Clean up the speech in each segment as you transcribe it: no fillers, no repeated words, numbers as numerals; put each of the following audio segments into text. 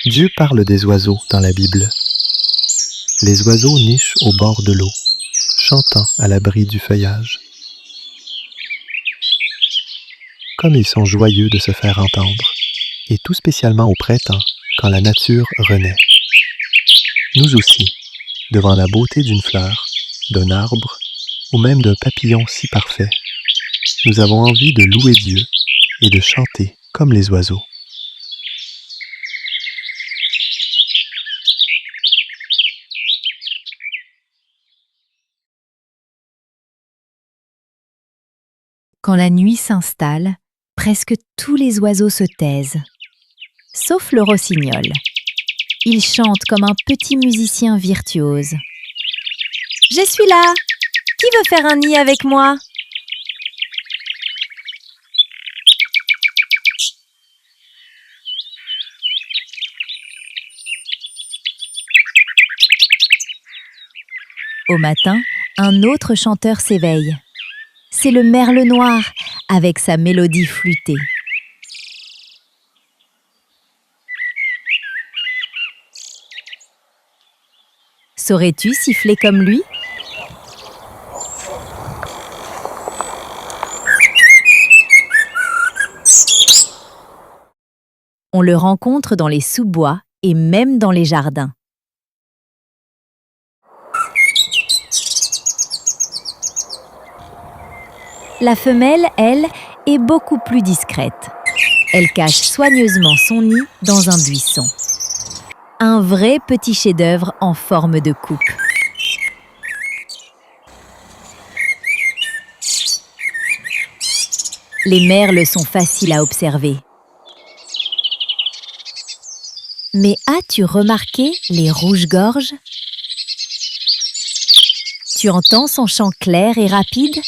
Dieu parle des oiseaux dans la Bible. Les oiseaux nichent au bord de l'eau, chantant à l'abri du feuillage. Comme ils sont joyeux de se faire entendre, et tout spécialement au printemps, quand la nature renaît. Nous aussi, devant la beauté d'une fleur, d'un arbre, ou même d'un papillon si parfait, nous avons envie de louer Dieu et de chanter comme les oiseaux. Quand la nuit s'installe, presque tous les oiseaux se taisent, sauf le rossignol. Il chante comme un petit musicien virtuose. « Je suis là! Qui veut faire un nid avec moi ?» Au matin, un autre chanteur s'éveille. C'est le merle noir, avec sa mélodie flûtée. Saurais-tu siffler comme lui ? On le rencontre dans les sous-bois et même dans les jardins. La femelle, elle, est beaucoup plus discrète. Elle cache soigneusement son nid dans un buisson. Un vrai petit chef-d'œuvre en forme de coupe. Les merles sont faciles à observer. Mais as-tu remarqué les rouges-gorges ? Tu entends son chant clair et rapide ?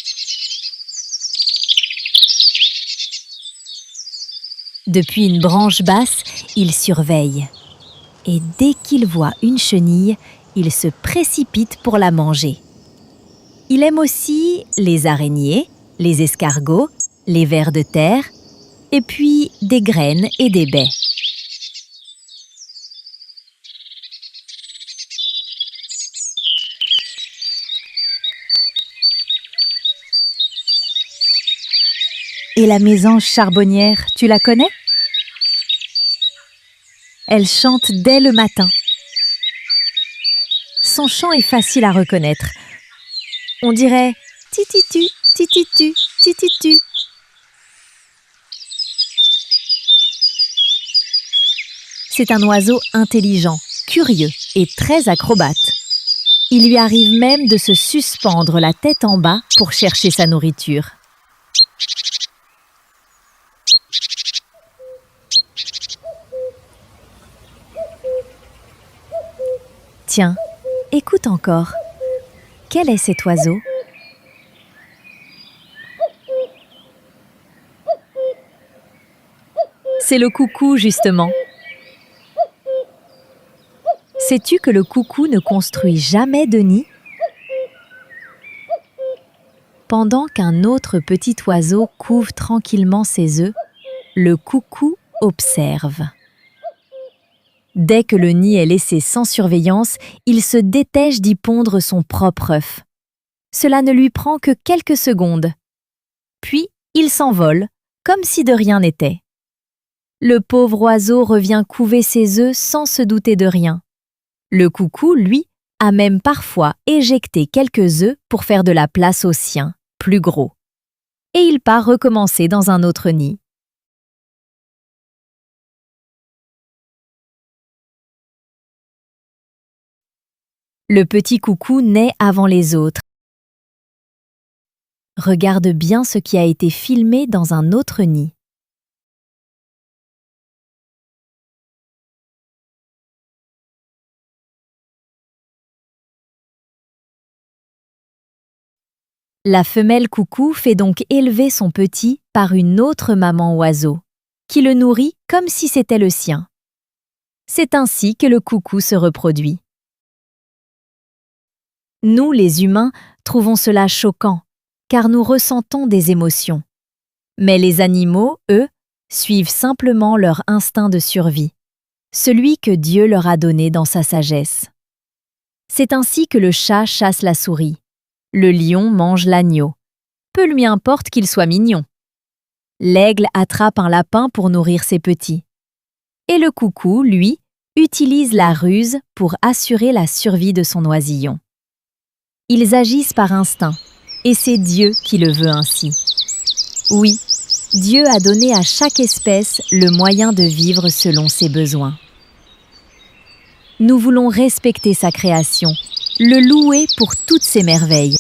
Depuis une branche basse, il surveille. Et dès qu'il voit une chenille, il se précipite pour la manger. Il aime aussi les araignées, les escargots, les vers de terre, et puis des graines et des baies. Et la mésange charbonnière, tu la connais ? Elle chante dès le matin. Son chant est facile à reconnaître. On dirait « tititu, tititu, tititu ». C'est un oiseau intelligent, curieux et très acrobate. Il lui arrive même de se suspendre la tête en bas pour chercher sa nourriture. Tiens, écoute encore. Quel est cet oiseau ? C'est le coucou, justement. Sais-tu que le coucou ne construit jamais de nid ? Pendant qu'un autre petit oiseau couve tranquillement ses œufs, le coucou observe. Dès que le nid est laissé sans surveillance, il se dépêche d'y pondre son propre œuf. Cela ne lui prend que quelques secondes. Puis, il s'envole, comme si de rien n'était. Le pauvre oiseau revient couver ses œufs sans se douter de rien. Le coucou, lui, a même parfois éjecté quelques œufs pour faire de la place aux siens, plus gros. Et il part recommencer dans un autre nid. Le petit coucou naît avant les autres. Regarde bien ce qui a été filmé dans un autre nid. La femelle coucou fait donc élever son petit par une autre maman oiseau, qui le nourrit comme si c'était le sien. C'est ainsi que le coucou se reproduit. Nous, les humains, trouvons cela choquant, car nous ressentons des émotions. Mais les animaux, eux, suivent simplement leur instinct de survie, celui que Dieu leur a donné dans sa sagesse. C'est ainsi que le chat chasse la souris, le lion mange l'agneau, peu lui importe qu'il soit mignon. L'aigle attrape un lapin pour nourrir ses petits. Et le coucou, lui, utilise la ruse pour assurer la survie de son oisillon. Ils agissent par instinct, et c'est Dieu qui le veut ainsi. Oui, Dieu a donné à chaque espèce le moyen de vivre selon ses besoins. Nous voulons respecter sa création, le louer pour toutes ses merveilles